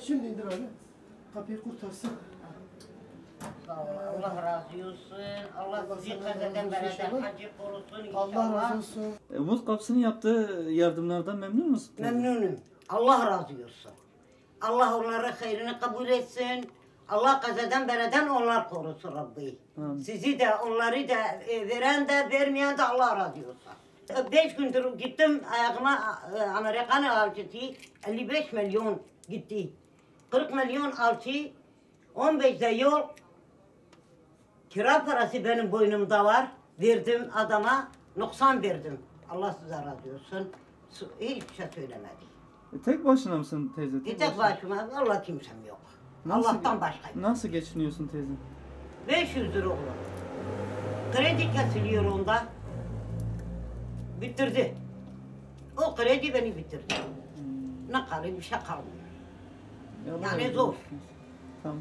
Şimdi indir abi. Kapıyı kurtarsın. Sağ ol, Allah razı olsun. Allah sizi kazadan bereden hacı korusun inşallah. Allah razı olsun. Umut Kapsı'nın yaptığı yardımlardan memnun musun? Memnunum. Allah razı olsun. Allah onlara hayrını kabul etsin. Allah kazadan bereden onlar korusun Rabbi. Amin. Sizi de onları da veren de vermeyen de Allah razı olsun. 5 gündür gittim ayağıma Amerikan alçısı 55 milyon gitti. 40 milyon alçı 15'de yol kira parası benim boynumda var. Verdim adama, noksan verdim. Allah size razı olsun. Hiçbir şey söylemedi. Tek başına mısın teyze? Tek başıma, Allah kimsem yok. Allah'tan başka. Nasıl geçiniyorsun teyze? 500 lira olur. Kredi kesiliyor onda. Bitirdi. O kredi beni bitirdi. Ne kalıyor, bir şey kalmıyor. Ya Yani Allah zor. razı olsun. Tamam.